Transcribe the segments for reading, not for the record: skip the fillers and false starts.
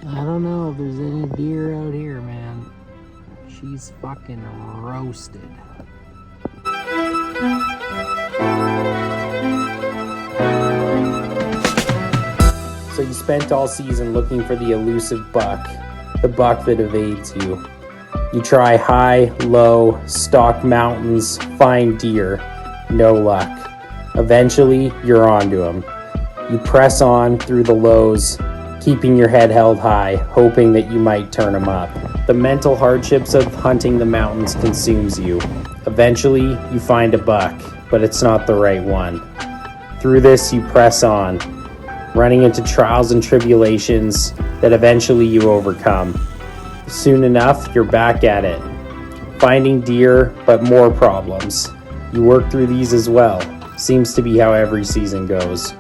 I don't know if there's any deer out here, man. She's fucking roasted. So you spent all season looking for the elusive buck, the buck that evades you. You try high, low, stock mountains, find deer, no luck. Eventually, you're onto him. You press on through the lows, keeping your head held high, hoping that you might turn him up. The mental hardships of hunting the mountains consumes you. Eventually, you find a buck, but it's not the right one. Through this, you press on, running into trials and tribulations that eventually you overcome. Soon enough, you're back at it, finding deer, but more problems. You work through these as well. Seems to be how every season goes.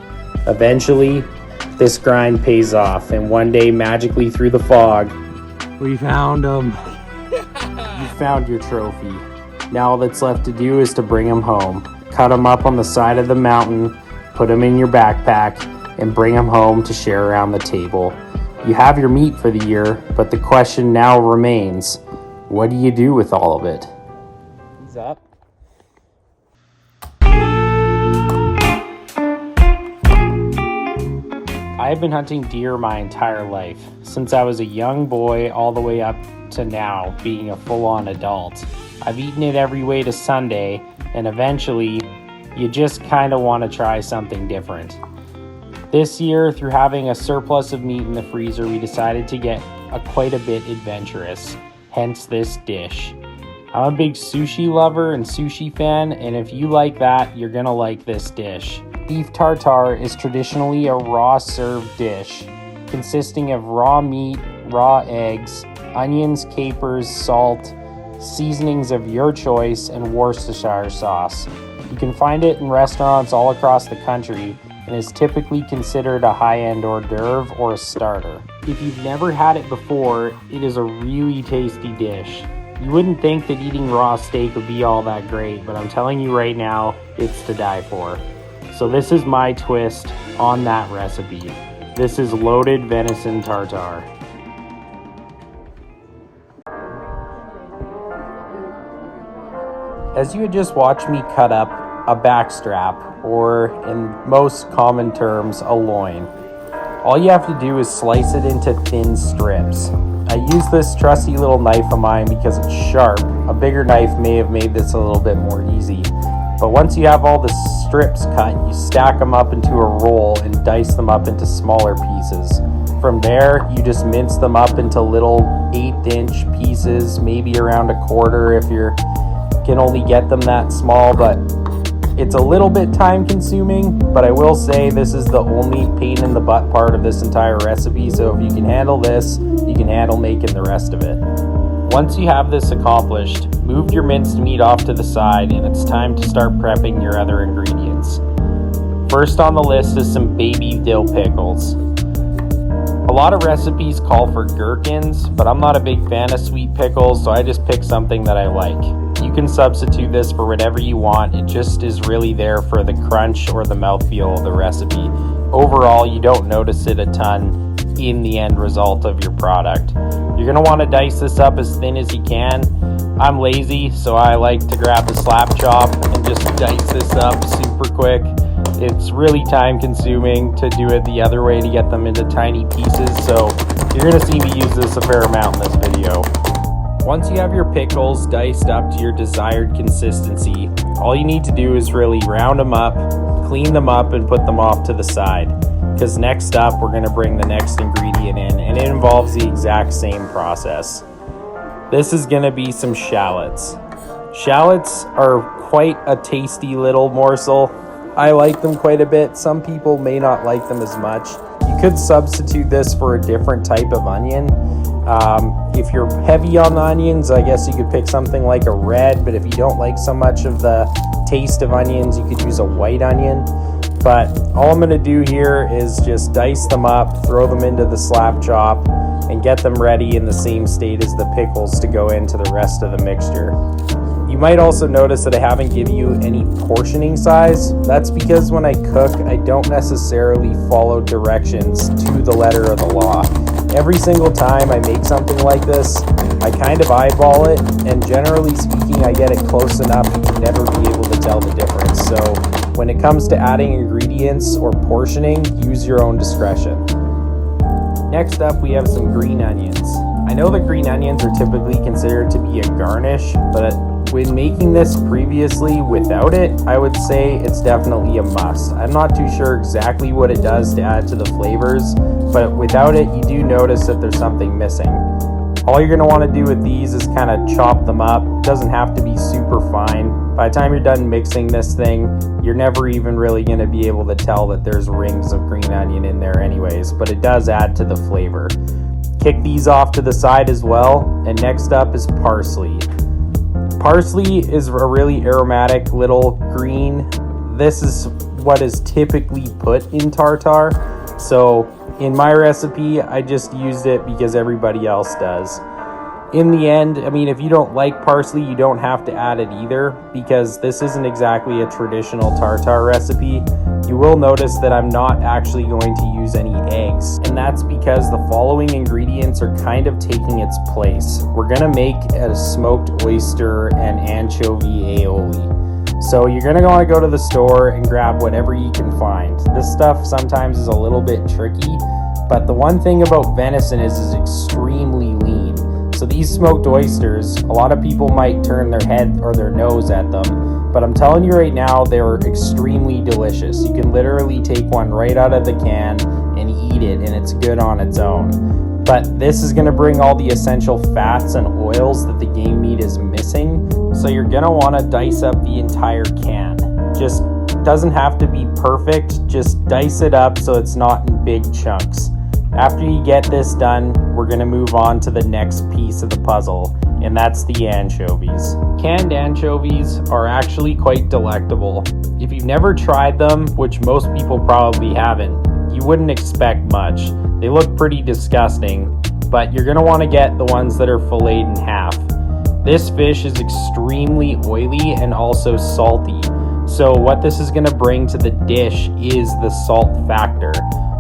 Eventually, this grind pays off, and one day, magically through the fog, we found him. You found your trophy. Now all that's left to do is to bring him home. Cut him up on the side of the mountain, put him in your backpack, and bring him home to share around the table. You have your meat for the year, but the question now remains, what do you do with all of it? He's up. I've been hunting deer my entire life, since I was a young boy all the way up to now being a full-on adult. I've eaten it every way to Sunday, and eventually, you just kind of want to try something different. This year, through having a surplus of meat in the freezer, we decided to get quite a bit adventurous, hence this dish. I'm a big sushi lover and sushi fan, and if you like that, you're gonna like this dish. Beef tartare is traditionally a raw served dish, consisting of raw meat, raw eggs, onions, capers, salt, seasonings of your choice, and Worcestershire sauce. You can find it in restaurants all across the country, and is typically considered a high-end hors d'oeuvre or a starter. If you've never had it before, it is a really tasty dish. You wouldn't think that eating raw steak would be all that great, but I'm telling you right now, it's to die for. So this is my twist on that recipe. This is loaded venison tartare. As you had just watched me cut up a backstrap, or in most common terms, a loin. All you have to do is slice it into thin strips. I use this trusty little knife of mine because it's sharp. A bigger knife may have made this a little bit more easy. But once you have all the strips cut, you stack them up into a roll and dice them up into smaller pieces. From there, you just mince them up into little 1/8-inch pieces, maybe around a quarter if you can only get them that small, but it's a little bit time consuming, but I will say this is the only pain in the butt part of this entire recipe, so if you can handle this, you can handle making the rest of it. Once you have this accomplished, move your minced meat off to the side, and it's time to start prepping your other ingredients. First on the list is some baby dill pickles. A lot of recipes call for gherkins, but I'm not a big fan of sweet pickles, so I just pick something that I like. You can substitute this for whatever you want. It just is really there for the crunch or the mouthfeel of the recipe. Overall, you don't notice it a ton in the end result of your product. You're going to want to dice this up as thin as you can. I'm lazy, so I like to grab the slap chop and just dice this up super quick. It's really time consuming to do it the other way to get them into tiny pieces, so you're going to see me use this a fair amount in this video. Once you have your pickles diced up to your desired consistency, all you need to do is really round them up, clean them up, and put them off to the side. Because next up, we're going to bring the next ingredient in, and it involves the exact same process. This is going to be some shallots. Shallots are quite a tasty little morsel. I like them quite a bit. Some people may not like them as much. You could substitute this for a different type of onion. If you're heavy on the onions, I guess you could pick something like a red, but if you don't like so much of the taste of onions, you could use a white onion. But all I'm going to do here is just dice them up, throw them into the slap chop, and get them ready in the same state as the pickles to go into the rest of the mixture. You might also notice that I haven't given you any portioning size. That's because when I cook, I don't necessarily follow directions to the letter of the law. Every single time I make something like this, I kind of eyeball it, and generally speaking, I get it close enough to never be able to tell the difference. So when it comes to adding ingredients or portioning, use your own discretion. Next up, we have some green onions. I know that green onions are typically considered to be a garnish, but when making this previously without it, I would say it's definitely a must. I'm not too sure exactly what it does to add to the flavors, but without it, you do notice that there's something missing. All you're going to want to do with these is kind of chop them up. It doesn't have to be super fine. By the time you're done mixing this thing, you're never even really going to be able to tell that there's rings of green onion in there anyways, but it does add to the flavor. Kick these off to the side as well, and next up is parsley. Parsley is a really aromatic little green. This is what is typically put in tartare. So in my recipe, I just used it because everybody else does. In the end, I mean, if you don't like parsley, you don't have to add it either, because this isn't exactly a traditional tartare recipe. You will notice that I'm not actually going to use any eggs, and that's because the following ingredients are kind of taking its place. We're gonna make a smoked oyster and anchovy aioli. So you're gonna wanna go to the store and grab whatever you can find. This stuff sometimes is a little bit tricky, but the one thing about venison is it's extremely lean. So these smoked oysters, a lot of people might turn their head or their nose at them, but I'm telling you right now, they're extremely delicious. You can literally take one right out of the can and eat it, and it's good on its own. But this is gonna bring all the essential fats and oils that the game meat is missing, so you're gonna wanna dice up the entire can. Just doesn't have to be perfect, just dice it up so it's not in big chunks. After you get this done, we're going to move on to the next piece of the puzzle, and that's the anchovies. Canned anchovies are actually quite delectable. If you've never tried them, which most people probably haven't, you wouldn't expect much. They look pretty disgusting, but you're going to want to get the ones that are filleted in half. This fish is extremely oily and also salty, so what this is going to bring to the dish is the salt factor.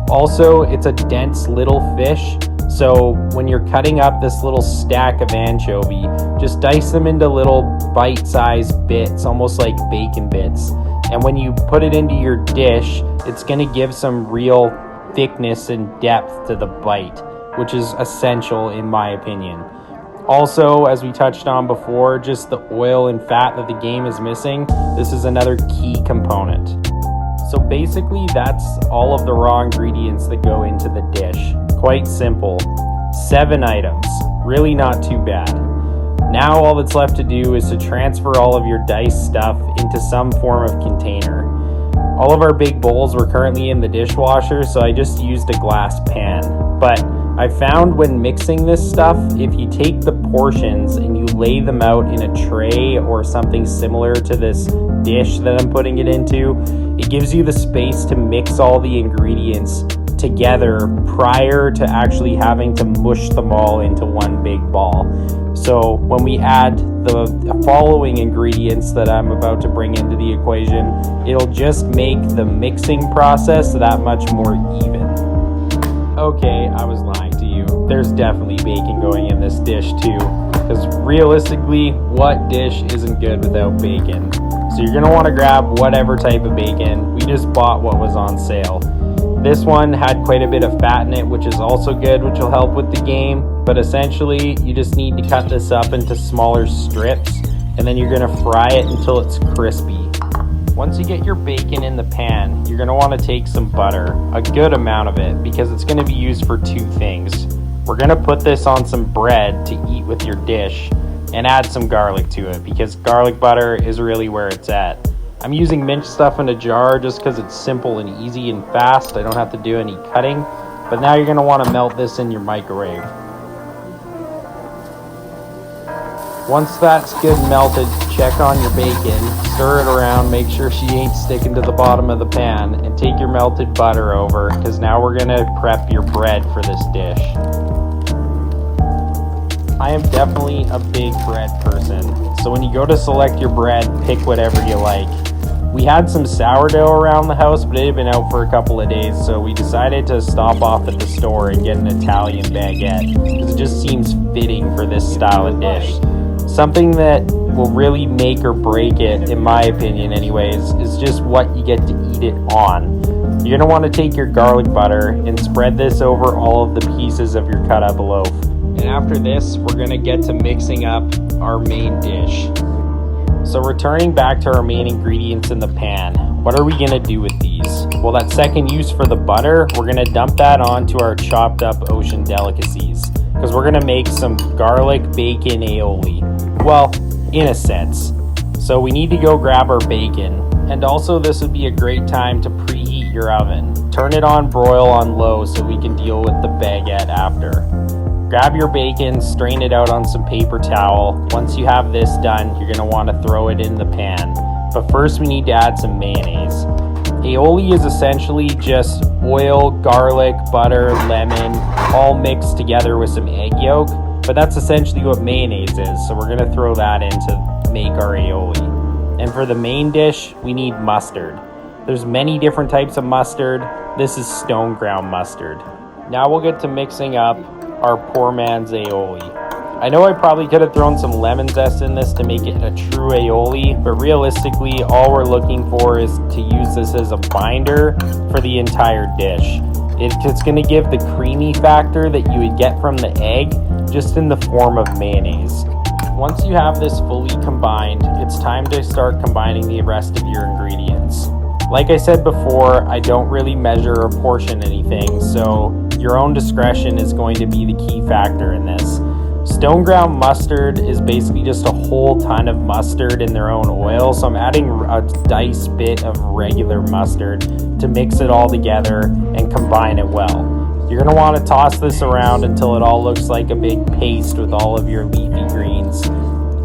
Also, it's a dense little fish, so when you're cutting up this little stack of anchovy, just dice them into little bite-sized bits, almost like bacon bits. And when you put it into your dish, it's going to give some real thickness and depth to the bite, which is essential in my opinion. Also, as we touched on before, just the oil and fat that the game is missing, this is another key component. So basically, that's all of the raw ingredients that go into the dish. Quite simple. 7 items. Really not too bad. Now all that's left to do is to transfer all of your diced stuff into some form of container. All of our big bowls were currently in the dishwasher, so I just used a glass pan. But I found when mixing this stuff, if you take the portions and you lay them out in a tray or something similar to this dish that I'm putting it into, it gives you the space to mix all the ingredients together prior to actually having to mush them all into one big ball. So when we add the following ingredients that I'm about to bring into the equation, it'll just make the mixing process that much more even. Okay, I was lying to you. There's definitely bacon going in this dish too, because realistically, what dish isn't good without bacon? So you're gonna wanna grab whatever type of bacon. We just bought what was on sale. This one had quite a bit of fat in it, which is also good, which will help with the game. But essentially, you just need to cut this up into smaller strips, and then you're gonna fry it until it's crispy. Once you get your bacon in the pan, you're gonna wanna take some butter, a good amount of it, because it's gonna be used for 2 things. We're gonna put this on some bread to eat with your dish, and add some garlic to it, because garlic butter is really where it's at. I'm using minced stuff in a jar just because it's simple and easy and fast. I don't have to do any cutting. But now you're going to want to melt this in your microwave. Once that's good melted, check on your bacon, stir it around, make sure she ain't sticking to the bottom of the pan, and take your melted butter over, because now we're going to prep your bread for this dish. I am definitely a big bread person, so when you go to select your bread, pick whatever you like. We had some sourdough around the house, but it had been out for a couple of days, so we decided to stop off at the store and get an Italian baguette, because it just seems fitting for this style of dish. Something that will really make or break it, in my opinion anyways, is just what you get to eat it on. You're going to want to take your garlic butter and spread this over all of the pieces of your cut up loaf. And after this, we're going to get to mixing up our main dish. So returning back to our main ingredients in the pan, what are we going to do with these? Well, that second use for the butter, we're going to dump that onto our chopped up ocean delicacies, because we're going to make some garlic bacon aioli. Well, in a sense. So we need to go grab our bacon, and also this would be a great time to preheat your oven. Turn it on broil on low so we can deal with the baguette after. Grab your bacon, strain it out on some paper towel. Once you have this done, you're going to want to throw it in the pan. But first we need to add some mayonnaise. Aioli is essentially just oil, garlic, butter, lemon, all mixed together with some egg yolk. But that's essentially what mayonnaise is, so we're going to throw that in to make our aioli. And for the main dish, we need mustard. There's many different types of mustard. This is stone ground mustard. Now we'll get to mixing up our poor man's aioli. I know I probably could have thrown some lemon zest in this to make it a true aioli, but realistically all we're looking for is to use this as a binder for the entire dish. It's going to give the creamy factor that you would get from the egg, just in the form of mayonnaise. Once you have this fully combined, it's time to start combining the rest of your ingredients. Like I said before, I don't really measure or portion anything, so your own discretion is going to be the key factor in this. Stone ground mustard is basically just a whole ton of mustard in their own oil, so I'm adding a diced bit of regular mustard to mix it all together and combine it well. You're going to want to toss this around until it all looks like a big paste with all of your leafy greens.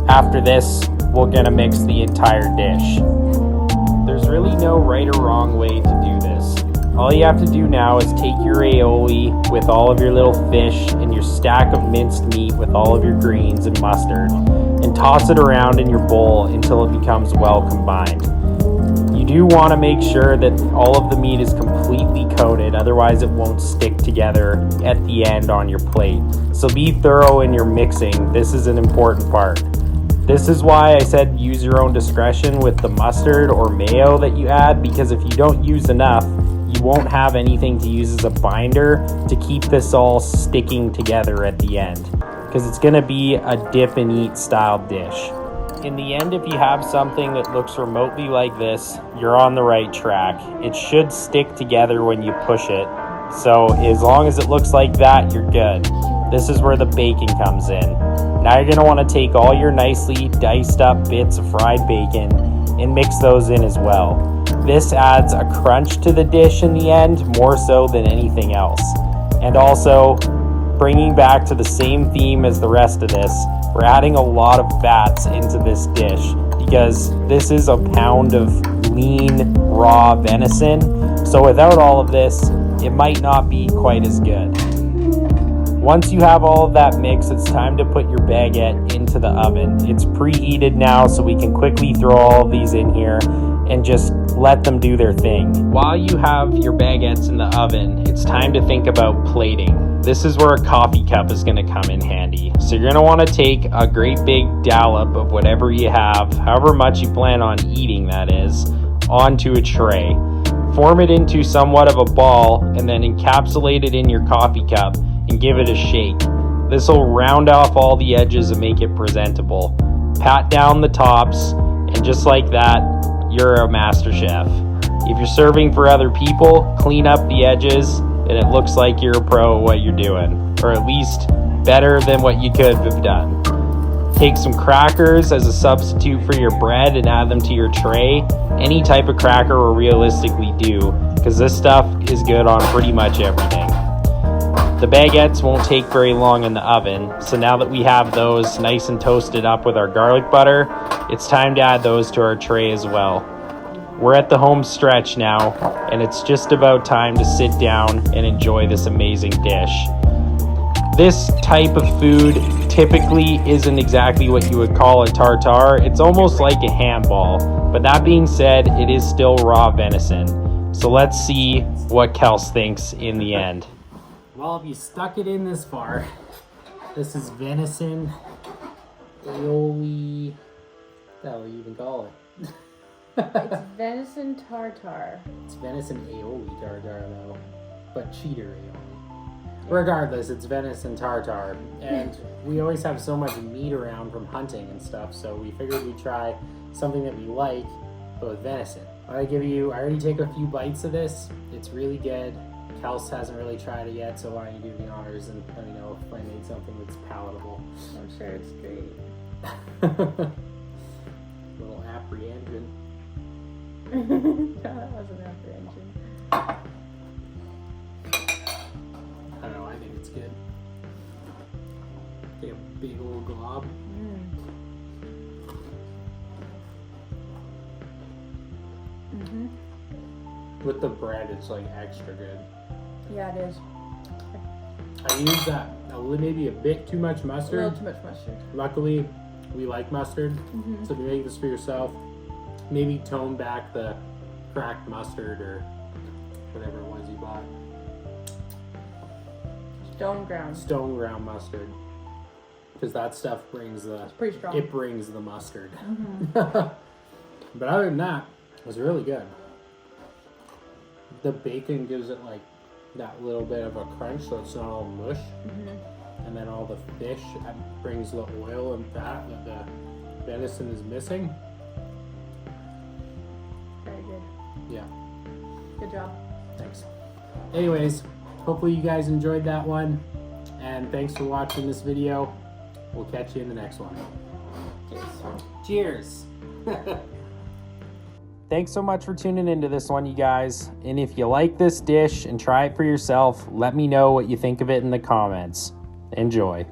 After this, we're going to mix the entire dish. There's really no right or wrong way to do this. All you have to do now is take your aioli with all of your little fish and your stack of minced meat with all of your greens and mustard, and toss it around in your bowl until it becomes well combined. You do want to make sure that all of the meat is completely coated, otherwise it won't stick together at the end on your plate. So be thorough in your mixing. This is an important part. This is why I said use your own discretion with the mustard or mayo that you add, because if you don't use enough, you won't have anything to use as a binder to keep this all sticking together at the end, because it's going to be a dip and eat style dish. In the end, if you have something that looks remotely like this, you're on the right track. It should stick together when you push it. So as long as it looks like that, you're good. This is where the bacon comes in. Now you're going to want to take all your nicely diced up bits of fried bacon and mix those in as well. This adds a crunch to the dish in the end, more so than anything else. And also, bringing back to the same theme as the rest of this, we're adding a lot of fats into this dish, because this is a pound of lean, raw venison. So without all of this, it might not be quite as good. Once you have all of that mix, it's time to put your baguette into the oven. It's preheated now, so we can quickly throw all of these in here and just let them do their thing. While you have your baguettes in the oven, it's time to think about plating. This is where a coffee cup is going to come in handy. So you're going to want to take a great big dollop of whatever you have, however much you plan on eating that is, onto a tray. Form it into somewhat of a ball and then encapsulate it in your coffee cup and give it a shake. This will round off all the edges and make it presentable. Pat down the tops, and just like that, you're a master chef. If you're serving for other people, clean up the edges and it looks like you're a pro at what you're doing, or at least better than what you could have done. Take some crackers as a substitute for your bread and add them to your tray. Any type of cracker will realistically do, because this stuff is good on pretty much everything. The baguettes won't take very long in the oven, so now that we have those nice and toasted up with our garlic butter, it's time to add those to our tray as well. We're at the home stretch now, and it's just about time to sit down and enjoy this amazing dish. this type of food typically isn't exactly what you would call a tartare. It's almost like a handball. But that being said, it is still raw venison. So let's see what Kels thinks in the end. Well, if you stuck it in this far, this is venison Aoli. What the hell do you even call it? It's venison tartare. It's venison Aoli tartare though, but cheater Aoli. Regardless, it's venison tartare, and we always have so much meat around from hunting and stuff, so we figured we'd try something that we like, but with venison. I already take a few bites of this. It's really good. Kels hasn't really tried it yet, so why don't you do the honors and let me know if I made something that's palatable. I'm sure it's great. Little apprehension. That was an apprehension. I don't know, I think it's good. Take a big old glob. With the bread, it's like extra good. Yeah, it is. I used that maybe a bit too much mustard. A little too much mustard. Luckily, we like mustard, so if you make this for yourself, maybe tone back the cracked mustard or whatever it was you bought. Stone ground mustard, because that stuff brings it's pretty strong. It brings the mustard. But other than that, it was really good. The bacon gives it like that little bit of a crunch, so it's not all mush. And then all the fish brings the oil and fat that the venison is missing. Very good. Yeah. Good job. Thanks. Anyways, hopefully you guys enjoyed that one, and thanks for watching this video. We'll catch you in the next one. Cheers. Cheers. Thanks so much for tuning into this one, you guys. And if you like this dish and try it for yourself, let me know what you think of it in the comments. Enjoy.